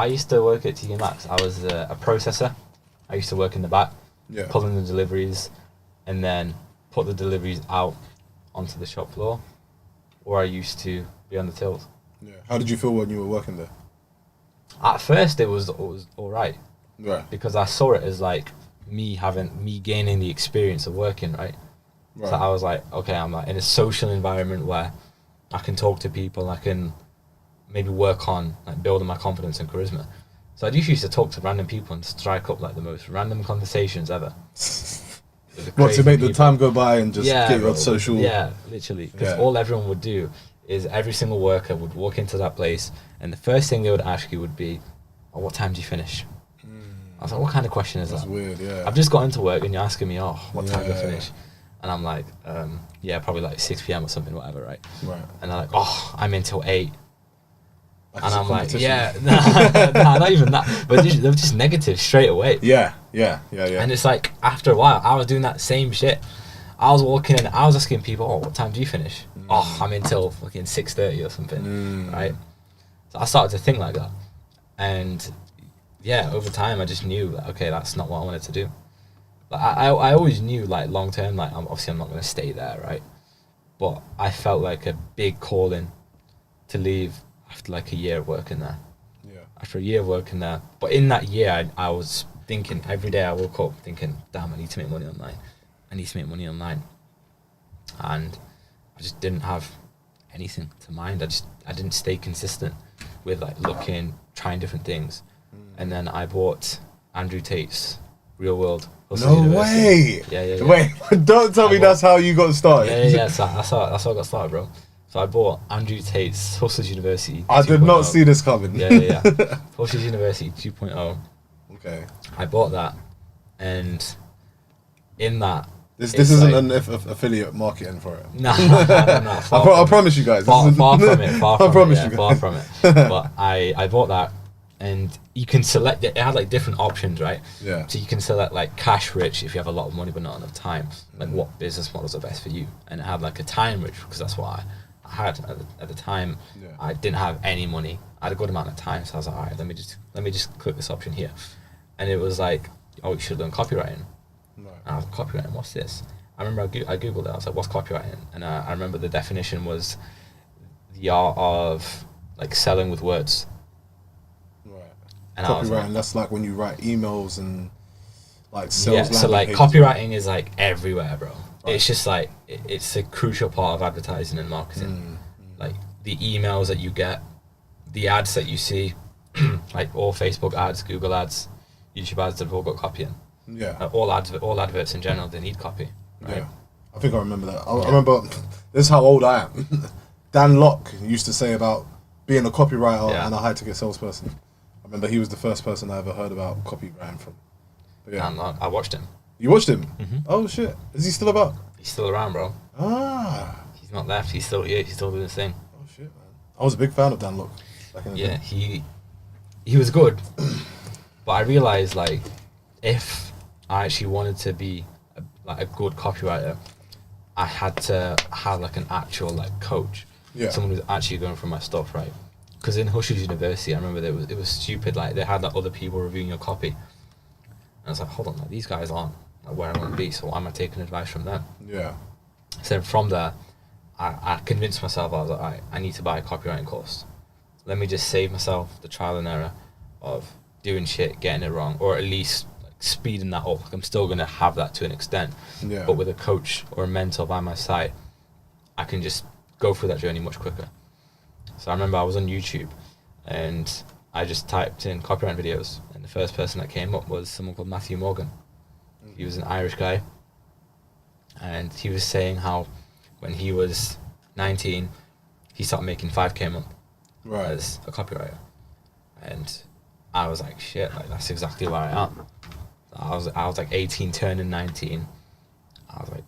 I used to work at TK Maxx. I was a processor. I used to work in the back, pulling the deliveries, and then put the deliveries out onto the shop floor, or I used to be on the tills. Yeah. How did you feel when you were working there? At first, it was all right. Right. Because I saw it as like me gaining the experience of working, right? So I was like, okay, I'm like in a social environment where I can talk to people, I can maybe work on like building my confidence and charisma. So I just used to talk to random people and strike up like the most random conversations ever. What, to make the time go by and just get your social... Yeah, literally. Because all everyone would do is every single worker would walk into that place and the first thing they would ask you would be, oh, what time do you finish? I was like, what kind of question is that? That's weird, yeah. I've just got into work and you're asking me, oh, what time do I finish? And I'm like, probably like 6 p.m. or something, whatever, right? Right. And they're like, oh, I'm in till 8. And I'm like, nah, not even that. But they were just negative straight away. Yeah. And it's like, after a while, I was doing that same shit. I was walking in, I was asking people, oh, what time do you finish? Oh, I'm in till fucking 6:30 or something, right? So I started to think like that. And yeah, over time, I just knew that, okay, that's not what I wanted to do. Like, I always knew, like, long term, like, obviously I'm not going to stay there, right? But I felt like a big calling to leave after like a year of working there. Yeah. After a year of working there. But in that year, I was thinking, every day I woke up thinking, damn, I need to make money online. And I just didn't have anything to mind. I didn't stay consistent with like looking, trying different things. And then I bought Andrew Tate's Real World Hustle University. Yeah. Wait, don't tell me that's how you got started. Yeah. So that's how I got started, bro. So I bought Andrew Tate's Hustlers University. I did not see this coming. Yeah. Hustlers University 2.0. Okay. I bought that, and in that, this isn't an affiliate marketing for it. No. I promise you guys. Far from it. Far from it. But I bought that. And you can select it. It had like different options, right? Yeah. So you can select like cash rich if you have a lot of money but not enough time. Like what business models are best for you. And it had like a time rich because that's what I had at the time. Yeah. I didn't have any money. I had a good amount of time, so I was like, all right, let me just click this option here. And it was like, oh, you should learn copywriting. Right. And I was like, copywriting, what's this? I remember I googled it. I was like, what's copywriting? And I remember the definition was the art of like selling with words. And copywriting, that's like when you write emails and like sales. Yeah, so like copywriting is like everywhere, bro. Right. It's just like it's a crucial part of advertising and marketing. Like the emails that you get, the ads that you see, like all Facebook ads, Google ads, YouTube ads, they've all got copy in. Yeah. All adverts in general, they need copy. Right? Yeah. I think I remember that. I remember this is how old I am. Dan Locke used to say about being a copywriter and a high-ticket salesperson. I remember he was the first person I ever heard about copywriting from. But yeah. I watched him. You watched him? Mm-hmm. Oh shit! Is he still about? He's still around, bro. He's not left. He's still here. He's still doing his thing. Oh shit, man! I was a big fan of Dan Locke. Yeah, he was good, but I realized like if I actually wanted to be a good copywriter, I had to have like an actual like coach, someone who's actually going through my stuff, right? Because in Hustlers University, I remember it was stupid. Like they had like other people reviewing your copy, and I was like, hold on, like these guys aren't like where I want to be. So why am I taking advice from them? Yeah. So then from there, I convinced myself. I was like, all right, I need to buy a copywriting course. Let me just save myself the trial and error of doing shit, getting it wrong, or at least like speeding that up. Like, I'm still gonna have that to an extent, but with a coach or a mentor by my side, I can just go through that journey much quicker. So I remember I was on YouTube and I just typed in copyright videos and the first person that came up was someone called Matthew Morgan. He was an Irish guy and he was saying how when he was 19 he started making 5k a month as a copywriter. And I was like, shit, like that's exactly where I am. I was like 18 turning 19. I was like,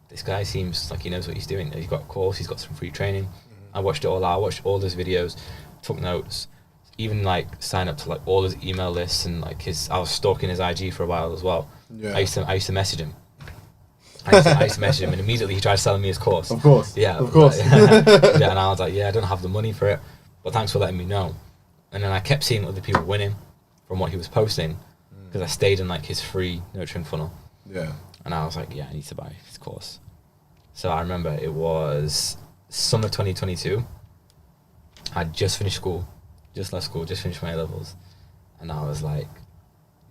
this guy seems like he knows what he's doing. He's got a course, he's got some free training. I watched it all out. I watched all his videos, took notes, even like signed up to like all his email lists and like I was stalking his IG for a while as well. Yeah. I used to message him. I used to message him and immediately he tried selling me his course. Of course. Yeah. Of course. Yeah, and I was like, yeah, I don't have the money for it, but thanks for letting me know. And then I kept seeing other people winning from what he was posting because I stayed in like his free nurturing funnel. Yeah. And I was like, yeah, I need to buy his course. So I remember it was summer 2022. I'd just finished school, just left school, just finished my A-levels. And I was like,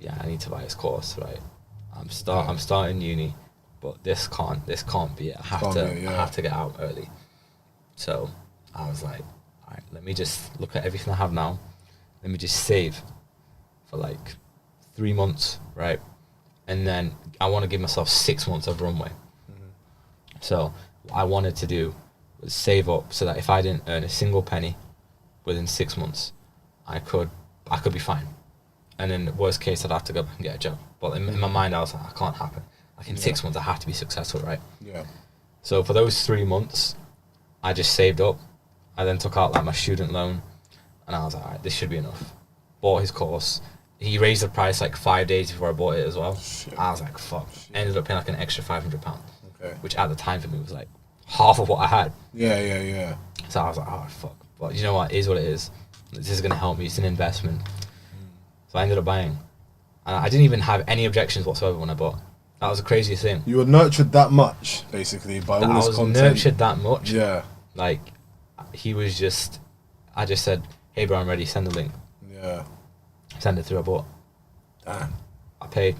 yeah, I need to buy his course, right? I'm starting uni, but this can't be it. I have to get out early. So I was like, all right, let me just look at everything I have now. Let me just save for like 3 months, right? And then I want to give myself 6 months of runway. So what I wanted to do was save up so that if I didn't earn a single penny within 6 months, I could be fine. And in the worst case, I'd have to go back and get a job. But in my mind, I was like, that can't happen. Like in 6 months, I have to be successful, right? Yeah. So for those 3 months, I just saved up. I then took out like my student loan, and I was like, all right, this should be enough. Bought his course. He raised the price like 5 days before I bought it as well. Shit. I was like, fuck. Shit. Ended up paying like an extra £500, Okay. which at the time for me was like half of what I had. Yeah. So I was like, oh fuck. But you know what? It is what it is. This is gonna help me. It's an investment. So I ended up buying, and I didn't even have any objections whatsoever when I bought. That was the craziest thing. You were nurtured that much, basically, by all this content. I was nurtured that much. Yeah. Like, he was just. I just said, "Hey, bro, I'm ready. Send the link." Yeah. Send it through. I bought. Damn. I paid,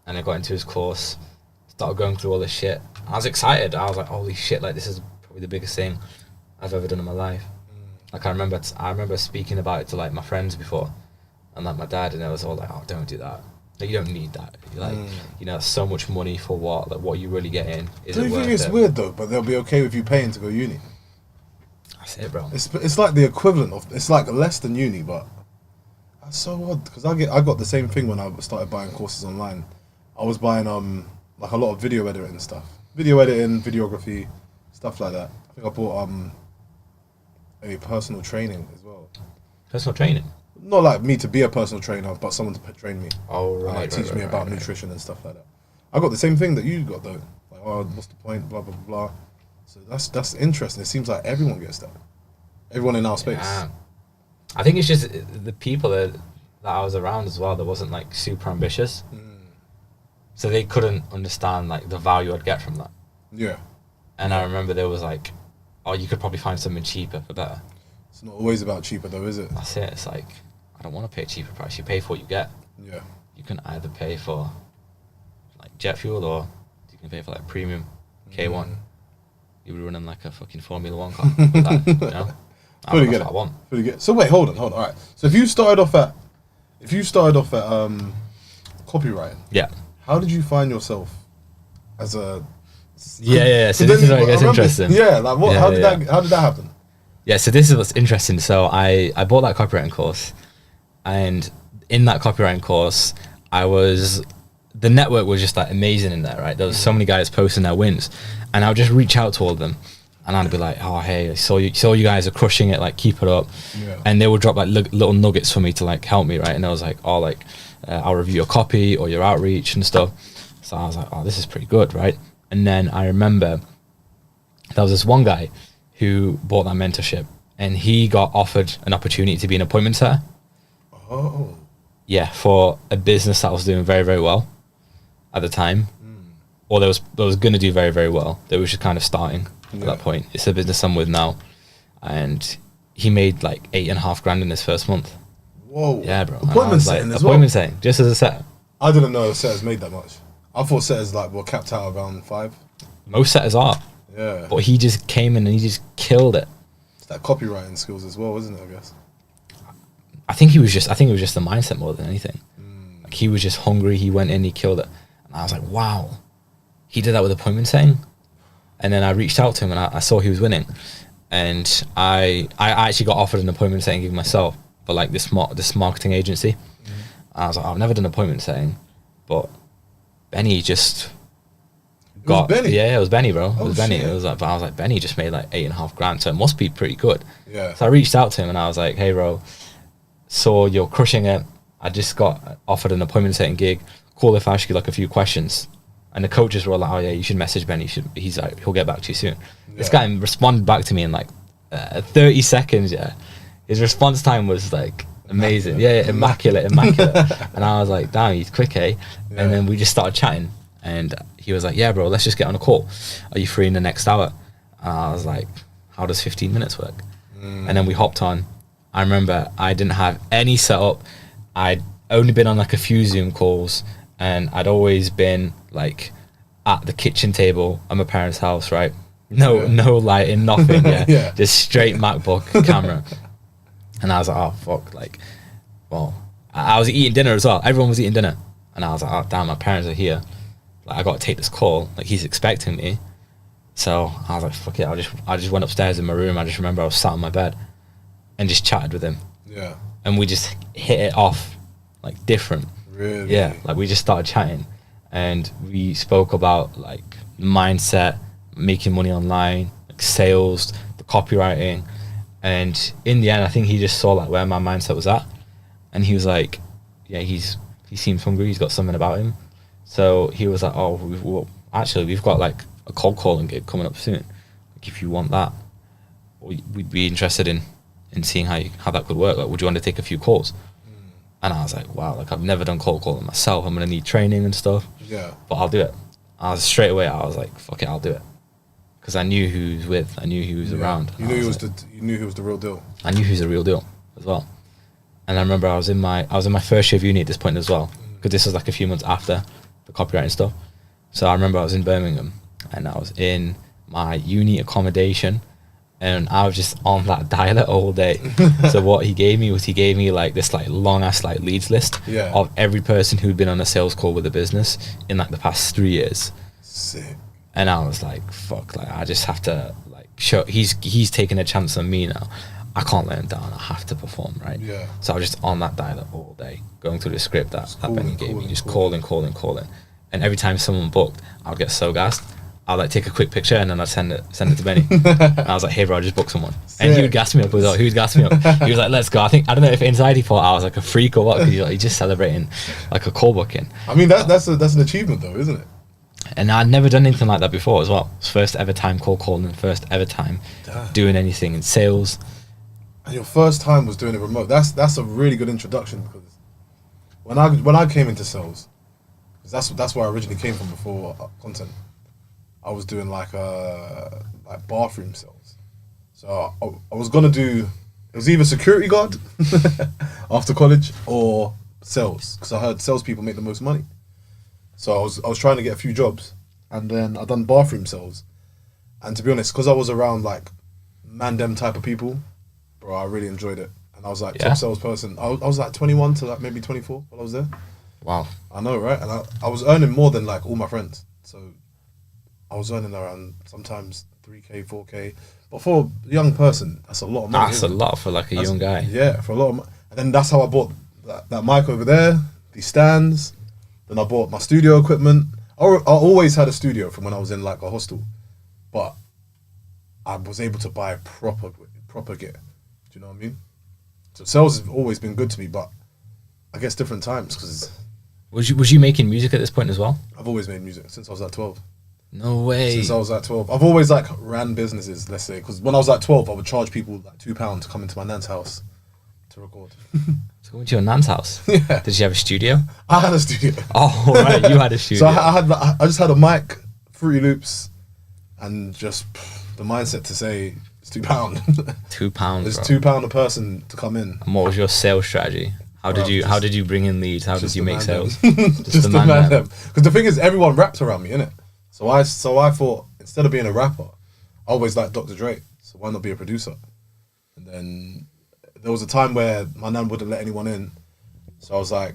and I got into his course. Started going through all this shit. I was excited. I was like, "Holy shit! Like, this is probably the biggest thing I've ever done in my life." Like, I remember speaking about it to like my friends before. And like my dad, and I was all like, "Oh, don't do that. Like, you don't need that. Like, you know, so much money for what? Like, what you really get in? Is Do it you worth think it's it?" weird though? But they'll be okay with you paying to go uni. That's it, bro. It's like the equivalent of, it's like less than uni, but that's so odd because I got the same thing when I started buying courses online. I was buying like a lot of video editing and stuff, videography, stuff like that. I think I bought a personal training as well. Personal training. Not like me to be a personal trainer, but someone to train me. Oh, And right. like teach me about nutrition and stuff like that. I got the same thing that you got though. Like, oh, what's the point? Blah blah blah. So that's interesting. It seems like everyone gets that. Everyone in our space. Yeah. I think it's just the people that I was around as well that wasn't like super ambitious, so they couldn't understand like the value I'd get from that. Yeah. And I remember there was like, "Oh, you could probably find something cheaper for better." It's not always about cheaper though, is it? That's it. It's like, I don't want to pay a cheaper price. You pay for what you get. Yeah. You can either pay for like jet fuel or you can pay for like premium K1. You would run in like a fucking Formula 1 car. With that, you know? Fully That's get what it. I want. Fully get it. So wait, hold on. All right. So if you started off at copywriting, Yeah. how did you find yourself as a? Yeah. So this is where it gets interesting. Yeah. Like what? Yeah, How did yeah. that happen? Yeah, so this is what's interesting. So I bought that copywriting course, and in that copywriting course, the network was just like amazing in there, right? There was so many guys posting their wins, and I would just reach out to all of them, and I'd be like, "Oh, hey, I saw you guys are crushing it, like keep it up," and they would drop like little nuggets for me to like help me, right? And I was like, "Oh, like I'll review your copy or your outreach and stuff." So I was like, "Oh, this is pretty good, right?" And then I remember there was this one guy who bought that mentorship, and he got offered an opportunity to be an appointment setter. Oh. Yeah, for a business that was doing very, very well at the time, or that was going to do very, very well. They were just kind of starting at that point. It's a business I'm with now, and he made like $8,500 in his first month. Whoa. Yeah, bro. Appointment setting as well. Appointment setting, just as a setter. I didn't know setters made that much. I thought setters like were capped out around 5. Most setters are, Yeah. but he just came in and he just killed it. It's that copywriting skills as well, isn't it? I guess. I think it was just the mindset more than anything. Like he was just hungry. He went in, he killed it, and I was like, wow, he did that with appointment setting. And then I reached out to him, and I saw he was winning, and I actually got offered an appointment setting gig myself for like this marketing agency. I was like, I've never done appointment setting, but Benny just got Benny? Yeah, it was Benny, bro. It Oh, was Benny. shit. It was like, but I was like, Benny just made like $8,500, so it must be pretty good. Yeah. So I reached out to him and I was like, hey, bro, so you're crushing it. I just got offered an appointment setting gig. Cool if I ask you like a few questions. And the coaches were like, oh yeah, you should message Benny. He's like, he'll get back to you soon. This guy responded back to me in like 30 seconds. Yeah, his response time was like amazing. Yeah, immaculate. And I was like, damn, he's quick, eh? Yeah. And then we just started chatting, and he was like, yeah, bro, let's just get on a call. Are you free in the next hour? And I was like, how does 15 minutes work? And then we hopped on. I remember I didn't have any setup. I'd only been on like a few Zoom calls, and I'd always been like at the kitchen table at my parents' house, right? No lighting, nothing. Yeah, Yeah. just straight MacBook camera. And I was like, oh fuck, like, well, I was eating dinner as well. Everyone was eating dinner, and I was like, oh damn, my parents are here. Like, I got to take this call. Like, he's expecting me. So I was like, fuck it. I just went upstairs in my room. I just remember I was sat on my bed and just chatted with him, Yeah. and we just hit it off like different. Really? Yeah, like we just started chatting, and we spoke about like mindset, making money online, like sales, the copywriting, and in the end, I think he just saw like where my mindset was at, and he was like, yeah, he seems hungry. He's got something about him, so he was like, oh, we've got like a cold calling gig coming up soon. Like, if you want that, we'd be interested in seeing how that could work. Like, would you want to take a few calls? And I was like, wow, like I've never done cold calling myself. I'm gonna need training and stuff. Yeah. But I'll do it. I was straight away. I was like, fuck it, I'll do it, because I knew who he was with. I knew he was around. You knew you knew he was the real deal. I knew he was the real deal as well. And I remember I was in my first year of uni at this point as well, because this was like a few months after the copywriting stuff. So I remember I was in Birmingham, and I was in my uni accommodation, and I was just on that dialer all day. So what he gave me like this like long ass like leads list of every person who'd been on a sales call with a business in like the past 3 years. Sick. And I was like, fuck, like I just have to like show he's taking a chance on me now. I can't let him down. I have to perform, right? Yeah. So I was just on that dialer all day, going through the script that Benny gave me, just calling. calling. And every time someone booked, I'd get so gassed. I'd like take a quick picture and then I'd send it to Benny. And I was like, hey bro, I just booked someone. And he would gas me up as well. He would gas me up. He was like, let's go. I don't know if inside he thought I was like a freak or what, because he's just celebrating like a call booking. I mean, that's an achievement though, isn't it? And I'd never done anything like that before as well. It's first ever time cold calling, first ever time doing anything in sales. And your first time was doing it remote. That's a really good introduction, because when I came into sales, because that's where I originally came from before content. I was doing like bathroom sales. So I was gonna do, it was either security guard after college or sales, because I heard salespeople make the most money. So I was trying to get a few jobs, and then I done bathroom sales. And to be honest, because I was around like them type of people, bro, I really enjoyed it. And I was like top salesperson. I was like 21 to like maybe 24 while I was there. Wow. I know, right? And I was earning more than like all my friends. So I was earning around sometimes 3K, 4K. But for a young person, that's a lot of money. That's a lot for like a young guy. Yeah, for a lot of money. And then that's how I bought that mic over there, these stands. Then I bought my studio equipment. I always had a studio from when I was in like a hostel. But I was able to buy proper gear. Do you know what I mean? So sales has always been good to me, but I guess different times, because Was you making music at this point as well? I've always made music since I was like 12. No way. Since I was like 12. I've always like ran businesses, let's say, because when I was like 12, I would charge people like £2 to come into my nan's house to record. So we went to your nan's house. Yeah. Did she have a studio? I had a studio. Oh, right, you had a studio. So I just had a mic, Fruity Loops, and just the mindset to say it's £2. £2. It's bro. £2 a person to come in. And what was your sales strategy? How did you bring in leads? How did you make sales? Just the man them. Because the thing is, everyone raps around me, innit? So I thought, instead of being a rapper, I always liked Dr. Dre. So why not be a producer? And then there was a time where my nan wouldn't let anyone in. So I was like,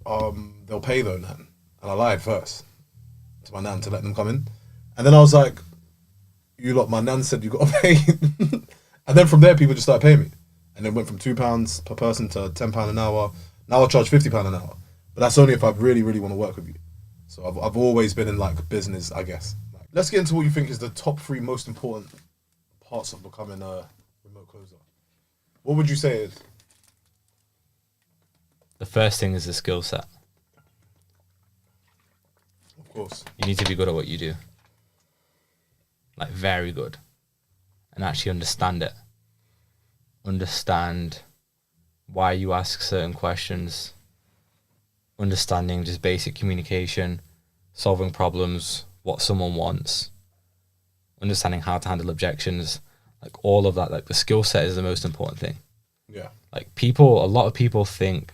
they'll pay though, nan. And I lied first to my nan to let them come in. And then I was like, you lot, my nan said you got to pay. And then from there, people just started paying me. And it went from £2 per person to £10 an hour. Now I charge £50 an hour. But that's only if I really, really want to work with you. So I've always been in like business, I guess. Like, let's get into what you think is the top 3 most important parts of becoming a remote closer. What would you say is? The first thing is the skill set. Of course. You need to be good at what you do. Like very good. And actually understand it. understand why you ask certain questions, understanding just basic communication, solving problems, what someone wants, understanding how to handle objections, like all of that. Like the skill set is the most important thing. Yeah. Like a lot of people think,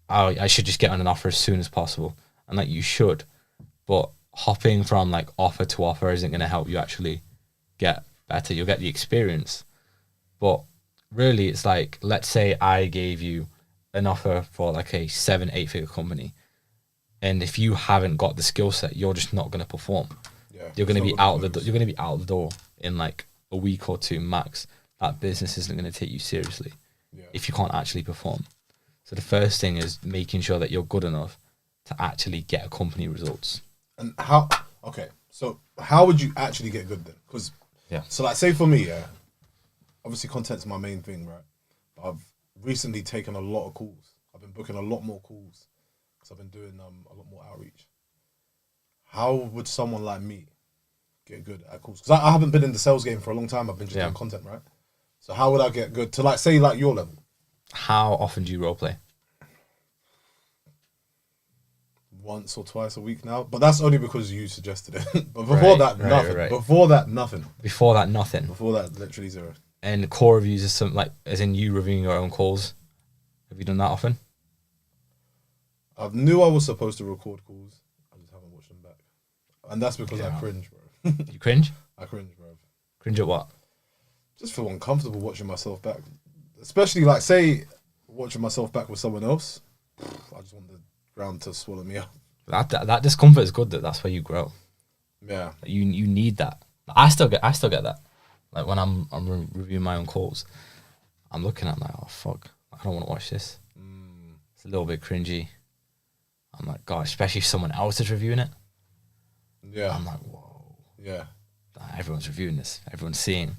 oh, I should just get on an offer as soon as possible. And like you should, but hopping from like offer to offer isn't going to help you actually get better. You'll get the experience. But really it's like, let's say I gave you an offer for like a 7-8 figure company. And if you haven't got the skill set, you're just not going to perform. Yeah. You're going to It's be not out gonna the lose. you're going to be out the door in like a week or two max. That business isn't going to take you seriously Yeah. if you can't actually perform. So the first thing is making sure that you're good enough to actually get a company results. And how? Okay, so how would you actually get good then? Because Yeah. so like say for me, yeah, obviously content's my main thing, right? But I've recently taken a lot of calls. I've been booking a lot more calls because I've been doing a lot more outreach. How would someone like me get good at calls? Because I haven't been in the sales game for a long time. I've been just doing content, right? So how would I get good to like say like your level? How often do you role play? Once or twice a week now, but that's only because you suggested it. But before Right, that, right, nothing. right. Before that, nothing. Before that, nothing. Before that, literally zero. And core reviews is something like, as in you reviewing your own calls. Have you done that often? I knew I was supposed to record calls. I just haven't watched them back, and that's because I Yeah. cringe, bro. You cringe? I cringe, bro. Cringe at what? Just feel uncomfortable watching myself back, especially like say watching myself back with someone else. I just want the ground to swallow me up. That discomfort is good. That's where you grow. Yeah, You need that. I still get that. Like when I'm reviewing my own calls, I'm looking at like, oh fuck, I don't want to watch this. It's a little bit cringy. I'm like, God, especially if someone else is reviewing it. yeah, I'm like, whoa, yeah. everyone's reviewing this. Everyone's seeing.